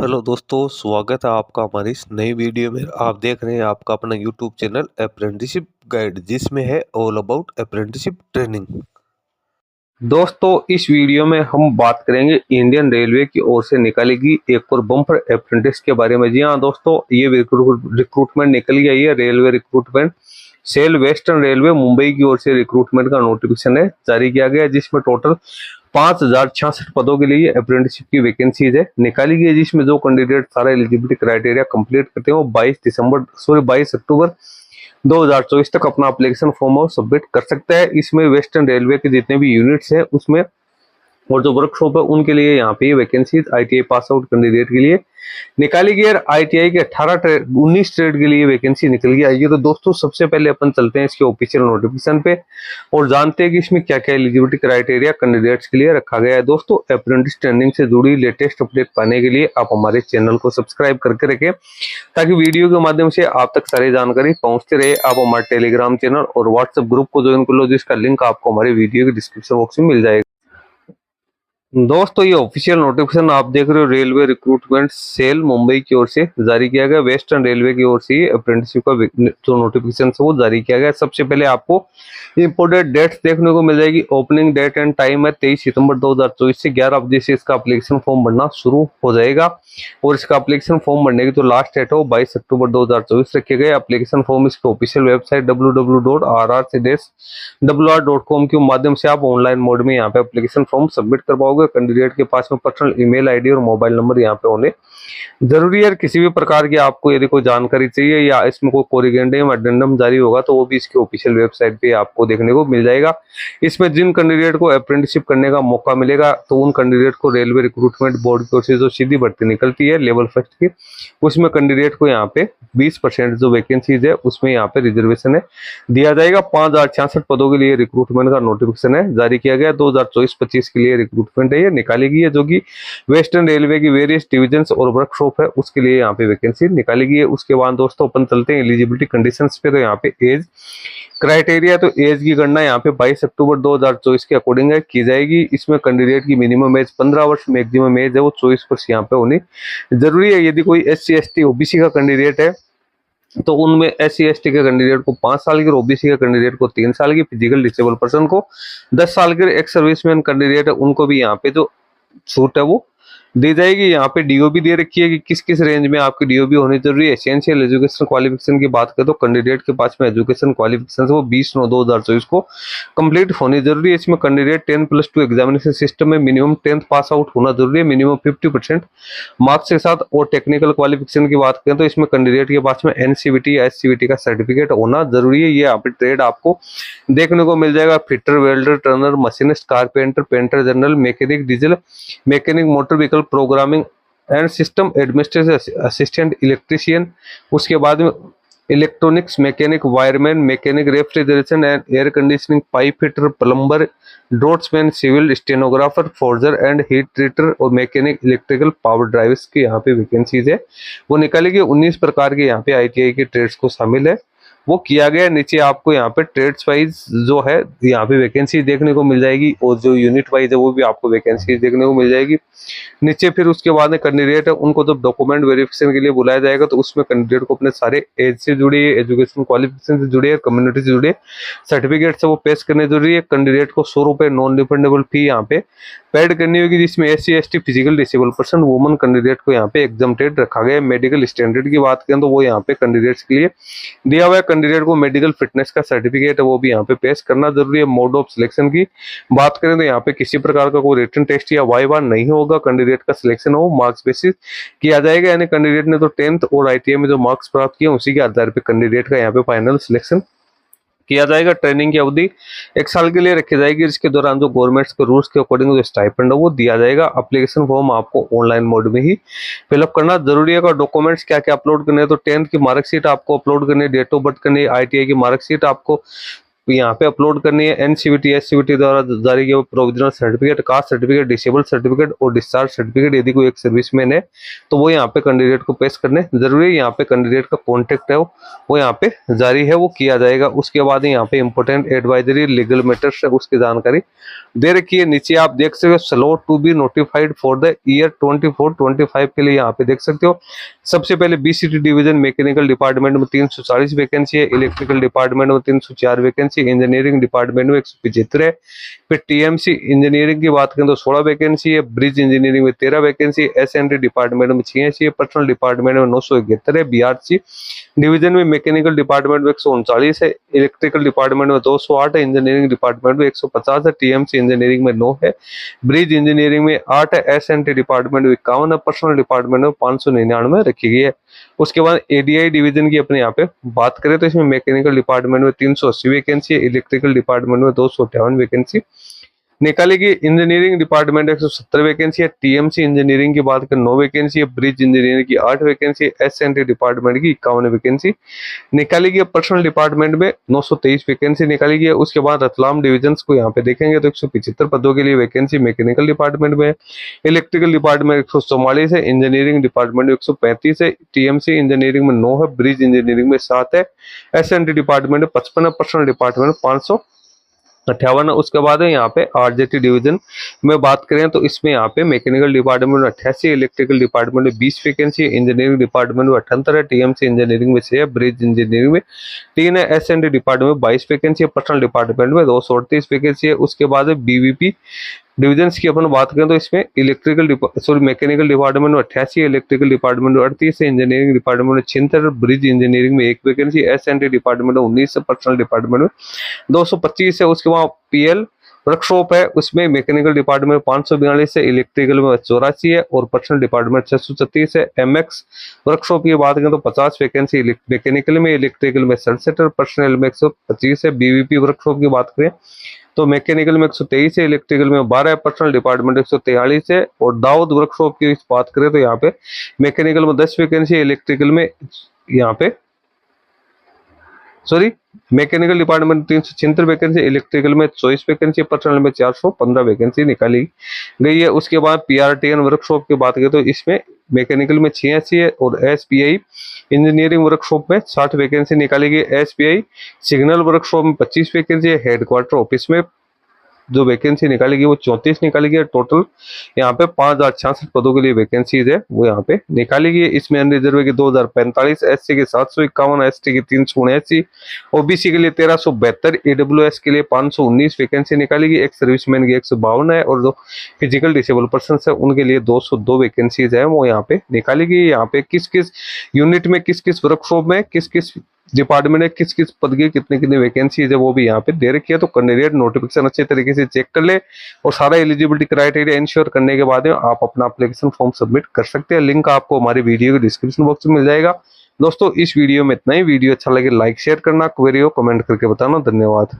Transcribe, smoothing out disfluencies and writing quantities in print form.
Hello दोस्तों, स्वागत है आपका हमारी इस नई वीडियो में। आप देख रहे हैं आपका अपना यूट्यूब चैनल अप्रेंटिसशिप गाइड, जिसमें है ऑल अबाउट अप्रेंटिसशिप ट्रेनिंग। दोस्तों, इस वीडियो में हम बात करेंगे इंडियन रेलवे की ओर से निकाली गई एक और बम्पर अप्रेंटिस के बारे में। जी हाँ दोस्तों, ये रिक्रूटमेंट निकल गई है। Railway recruitment cell western railway Mumbai की ओर से रिक्रूटमेंट का नोटिफिकेशन है जारी किया गया है, जिसमें टोटल 5066 पदों के लिए अप्रेंटिसशिप की वैकेंसीज है निकाली गई है, जिसमें जो कैंडिडेट सारा एलिजिबिलिटी क्राइटेरिया कंप्लीट करते हैं वो 22 अक्टूबर 2024 तक अपना एप्लीकेशन फॉर्म सबमिट कर सकता है। इसमें वेस्टर्न रेलवे के जितने भी यूनिट्स हैं उसमें और जो वर्कशॉप है उनके लिए यहाँ पे vacancy ITI pass out candidate के लिए निकाली गई है। ITI के 19 ट्रेड के लिए वैकेंसी निकल गई है। तो दोस्तों, सबसे पहले अपन चलते हैं इसके ऑफिशियल नोटिफिकेशन पे और जानते हैं कि इसमें क्या क्या एलिजिबिलिटी क्राइटेरिया कैंडिडेट्स के लिए रखा गया है। दोस्तों, अप्रेंटिस ट्रेनिंग से जुड़ी लेटेस्ट अपडेट पाने के लिए आप हमारे चैनल को सब्सक्राइब करके रखें, ताकि वीडियो के माध्यम से आप तक सारी जानकारी पहुंचते रहे। आप हमारे टेलीग्राम चैनल और व्हाट्सएप ग्रुप को ज्वाइन कर लो, जिसका लिंक आपको हमारे वीडियो के डिस्क्रिप्शन बॉक्स में मिल जाएगा। दोस्तों, ये ऑफिशियल नोटिफिकेशन आप देख रहे हो रेलवे रिक्रूटमेंट सेल मुंबई की ओर से जारी किया गया। वेस्टर्न रेलवे की ओर से अप्रेंटिसशिप का जो नोटिफिकेशन है वो जारी किया गया। सबसे पहले आपको इंपोर्टेंट डेट्स देखने को मिल जाएगी। ओपनिंग डेट एंड टाइम है 23 सितंबर 2024 से 11 बजे से इसका एप्लीकेशन फॉर्म भरना शुरू हो जाएगा और इसका एप्लीकेशन फॉर्म भरने की जो लास्ट डेट है वो 22 अक्टूबर 2024 रखे गए। एप्लीकेशन फॉर्म इसके ऑफिशियल वेबसाइट www.rrcdeswr.com के माध्यम से आप ऑनलाइन मोड में यहाँ पे एप्लीकेशन फॉर्म सबमिट करवाओगे। कैंडिडेट के पास में पर्सनल ईमेल आईडी और मोबाइल नंबर यहाँ पे होने जरूरी है। किसी भी प्रकार की आपको यदि कोई जानकारी चाहिए या इसमें कोई कोरिगेंडम अडेंडम जारी होगा तो वो भी इसके ऑफिशियल वेबसाइट पे आपको देखने को मिल जाएगा। इसमें जिन कैंडिडेट को अप्रेंटिसशिप करने का मौका मिलेगा तो उन कैंडिडेट को रेलवे रिक्रूटमेंट बोर्ड की ओर से जो सीधी भर्ती निकलती है लेवल फर्स्ट की, उसमें कैंडिडेट को यहाँ पे 20% जो वैकेंसीज है उसमें यहाँ पे रिजर्वेशन है दिया जाएगा। 5066 पदों के लिए रिक्रूटमेंट का नोटिफिकेशन है जारी किया गया। 2024-25 के लिए रिक्रूटमेंट है ये निकाली गई है, जो कि वेस्टर्न रेलवे की वेरियस डिविजन और वर्कशॉप है उसके लिए यहाँ पे वैकेंसी निकाली गई है। उसके बाद दोस्तों अपन चलते हैं एलिजिबिलिटी कंडीशंस पे। तो यहाँ पे एज क्राइटेरिया, तो एज की गणना यहाँ पे 22 अक्टूबर 2024 के अकॉर्डिंग की जाएगी। इसमें कैंडिडेट की मिनिमम एज 15 वर्ष, मैक्सिमम एज है वो 24 वर्ष यहाँ पे होनी जरूरी है। यदि कोई SC ST OBC का कैंडिडेट है तो उनमें SC ST के कैंडिडेट को 5 साल की और OBC के कैंडिडेट को 3 साल की, फिजिकल डिसेबल पर्सन को 10 साल के, एक्स सर्विसमैन कैंडिडेट है उनको भी यहाँ पे जो छूट है वो दी जाएगी। यहाँ पे DOB दे रखी है कि किस किस रेंज में आपकी DOB होनी जरूरी है। एसेंशियल एजुकेशन क्वालिफिकेशन की बात करें तो कैंडिडेट के पास में एजुकेशन क्वालिफिकेशन वो 20/9/2024 को कंप्लीट होनी जरूरी है। इसमें कैंडिडेट 10+2 एग्जामिनेशन सिस्टम में मिनिमम 10th पास आउट होना जरूरी है, मिनिमम 50% मार्क्स के साथ। और टेक्निकल क्वालिफिकेशन की बात करें तो इसमें कैंडिडेट के पास में NCVT या SCVT का सर्टिफिकेट होना जरूरी है। ये यहाँ पे ट्रेड आपको देखने को मिल जाएगा। Fitter, welder, turner, machinist, carpenter, painter, general mechanic, diesel mechanic, motor vehicle programming and system administration assistant, electrician, उसके बाद में electronics mechanic, wireman mechanic, refrigeration and air conditioning, pipe fitter, plumber, draughtsman, civil, stenographer, forger and heat treater और mechanic electrical power drivers की यहाँ पे vacancies है वो निकालेगी। 19 प्रकार के यहाँ पे ITI के ट्रेड्स को शामिल है वो किया गया। नीचे आपको यहाँ पे ट्रेड्स वाइज जो है यहाँ पे वैकेंसी देखने को मिल जाएगी और जो यूनिट वाइज है वो भी आपको वैकेंसी देखने को मिल जाएगी नीचे। फिर उसके बाद में कैंडिडेट है उनको जब डॉक्यूमेंट वेरिफिकेशन के लिए बुलाया जाएगा तो उसमें कैंडिडेट को अपने सारे एज से जुड़े, एजुकेशन क्वालिफिकेशन से जुड़े, कम्युनिटी से जुड़े सर्टिफिकेट से वो पेश करने जरूरी है। कैंडिडेट को 100 रुपए नॉन रिफंडेबल फी यहाँ पे पेड करनी होगी, जिसमें SC ST, physical disable person, woman candidate को यहाँ पे एग्जम्प्टेड रखा गया है। मेडिकल स्टैंडर्ड की बात करें तो वो यहाँ पे कैंडिडेट्स के लिए दिया हुआ है। कैंडिडेट को मेडिकल फिटनेस का सर्टिफिकेट है वो भी यहाँ पे पेश करना जरूरी है। मोड ऑफ सिलेक्शन की बात करें तो यहाँ पे किसी प्रकार का कोई रिटन टेस्ट या वाइवा नहीं होगा। कैंडिडेट का सिलेक्शन हो मार्क्स बेसिस किया जाएगा, यानी कैंडिडेट ने तो 10th और ITI में जो मार्क्स प्राप्त किए उसी के आधार पर कैंडिडेट का यहाँ पे फाइनल सिलेक्शन किया जाएगा। ट्रेनिंग की अवधि 1 साल के लिए रखी जाएगी, जिसके दौरान जो गवर्नमेंट्स के रूल्स के अकॉर्डिंग जो स्टाइपेंड है वो दिया जाएगा। एप्लीकेशन फॉर्म आपको ऑनलाइन मोड में ही फिलअप करना जरूरी है। डॉक्यूमेंट्स क्या क्या अपलोड करने हैं तो 10th की मार्कशीट आपको अपलोड करनी है, डेट ऑफ बर्थ करनी है, ITI की मार्कशीट आपको यहाँ पे अपलोड करनी है। एनसीवीटी एससीवीटी द्वारा जारी किया हुआ provisional certificate, caste certificate, disable certificate और डिस्चार्ज सर्टिफिकेट यदि कोई एक सर्विसमैन है तो वो यहाँ पे कैंडिडेट को पेश करने जरूरी है। यहाँ पे कैंडिडेट का कॉन्टेक्ट है वो यहाँ पे जारी है, वो किया जाएगा। उसके बाद यहाँ पे इंपोर्टेंट एडवाइजरी लीगल मैटर्स है उसकी जानकारी दे रखी है। नीचे आप देख सकते हो slot to be notified for the year 24-25 के लिए यहाँ पे देख सकते हो। सबसे पहले बीसीटी डिवीजन मैकेनिकल डिपार्टमेंट में 340 वैकेंसी है, इलेक्ट्रिकल डिपार्टमेंट में 304 वैकेंसी, इंजीनियरिंग डिपार्टमेंट में 175 है। फिर टीएमसी इंजीनियरिंग की बात करें तो 16 वैकेंसी है, ब्रिज इंजीनियरिंग में 13 वैकेंसी, एसएनडी डिपार्टमेंट में 86 है, पर्सनल डिपार्टमेंट में 971 है, बीआरसी डिवीजन में मैकेनिकल डिपार्टमेंट में 139 है, इलेक्ट्रिकल डिपार्टमेंट में 208 है, इंजीनियरिंग डिपार्टमेंट में 150 है, टीएमसी इंजीनियरिंग में 9 है, ब्रिज इंजीनियरिंग में 8 है, एसएनडी डिपार्टमेंट में 51 है, पर्सनल डिपार्टमेंट में 599 रखी गई है। उसके बाद एडीआई डिवीजन की अपने यहाँ पे बात करें तो इसमें मैकेनिकल डिपार्टमेंट में 380 वैकेंसी है, इलेक्ट्रिकल डिपार्टमेंट में 258 वैकेंसी निकाली गई, इंजीनियरिंग डिपार्टमेंट 170 वैकेंसी है, टीएमसी इंजीनियरिंग की बात करें 9 वैकेंसी है, ब्रिज इंजीनियरिंग की 8 वैकेंसी है, एसएनडी डिपार्टमेंट की 51 वैकेंसी निकाली गई, पर्सनल डिपार्टमेंट में 923 वैकेंसी निकाली गई है। उसके बाद रतलाम डिवीजन को यहाँ पे देखेंगे तो 175 पदों के लिए वैकेंसी मैकेनिकल डिपार्टमेंट में, इलेक्ट्रिकल डिपार्टमेंट 144 है, इंजीनियरिंग डिपार्टमेंट में 135 है, टीएमसी इंजीनियरिंग में 9 है, ब्रिज इंजीनियरिंग में 7 है, एसएनडी डिपार्टमेंट में 55 है, पर्सनल डिपार्टमेंट 558। उसके बाद है यहाँ पे आरजेटी डिवीजन में बात करें तो इसमें यहाँ पे मैकेनिकल डिपार्टमेंट में 88, इलेक्ट्रिकल डिपार्टमेंट में 20 वैकेंसी है, इंजीनियरिंग डिपार्टमेंट में 78 है, टीएमसी इंजीनियरिंग में 6 है, ब्रिज इंजीनियरिंग में 3 है, एसएनडी डिपार्टमेंट में 22 वैकेंसी है, पर्सनल डिपार्टमेंट में 238 वैकेंसी है। उसके बाद है बीवीपी डिवीजन की अपन बात करें तो इसमें मैकेनिकल डिपार्टमेंट में 88, इलेक्ट्रिकल डिपार्टमेंट में 38 है, इंजीनियरिंग डिपार्टमेंट में 76, ब्रिज इंजीनियरिंग में 1 वैकेंसी, एसएनडी डिपार्टमेंट में 19 है, पर्सनल डिपार्टमेंट में 225 है। उसके बाद पीएल वर्कशॉप है उसमें मैकेनिकल डिपार्टमेंट में 542 है, इलेक्ट्रिकल में 84 है और पर्सनल डिपार्टमेंट 636 है। एमएक्स वर्कशॉप की बात करें तो 50 वैकेंसी मैकेनिकल में, इलेक्ट्रिकल में 67 है, पर्सनल में 125 है। बीवीपी वर्कशॉप की बात करें तो मैकेनिकल में 123 है, इलेक्ट्रिकल में 12 है, पर्सनल डिपार्टमेंट 143 है। और दाऊद वर्कशॉप की बात करें तो यहाँ पे मैकेनिकल में 10 वैकेंसी है, इलेक्ट्रिकल में यहाँ पे मैकेनिकल डिपार्टमेंट 376 वैकेंसी, इलेक्ट्रिकल में 24 वैकेंसी, पर्सनल में 415 वैकेंसी निकाली गई है। उसके बाद पीआरटीएन वर्कशॉप की बात करें तो इसमें मैकेनिकल में 86 है और एसपीआई इंजीनियरिंग वर्कशॉप में 60 वैकेंसी निकाली गई। एसपीआई सिग्नल वर्कशॉप में 25 वैकेंसी है, हेडक्वार्टर ऑफिस में जो वैकेंसी निकाली गई वो 34 निकाली गई। टोटल यहाँ पे 5066 पदों के लिए वैकेंसीज है वो यहाँ पे निकाली गई है। इसमें अनरिजर्व की 2045, एससी के 751, एसटी की 379, ओबीसी के लिए 1372, ईडब्ल्यूएस के लिए 519 वैकेंसी निकाली गई। एक सर्विसमैन की 152 है और जो फिजिकल डिसेबल पर्सन है उनके लिए 202 वैकेंसीज है वो यहाँ पे निकाली गई। यहाँ पे किस किस यूनिट में, किस किस वर्कशॉप में, किस किस डिपार्टमेंट में किस किस पद की कितनी कितनी वैकेंसीज है वो भी यहाँ पे दे रखी है। तो कैंडिडेट नोटिफिकेशन अच्छे तरीके से चेक कर ले और सारा एलिजिबिलिटी क्राइटेरिया इंश्योर करने के बाद आप अपना एप्लीकेशन फॉर्म सबमिट कर सकते हैं। लिंक आपको हमारी वीडियो के डिस्क्रिप्शन बॉक्स में मिल जाएगा। दोस्तों इस वीडियो में इतना ही। वीडियो अच्छा लगे लाइक शेयर करना, क्वेरी हो कमेंट करके बताना। धन्यवाद।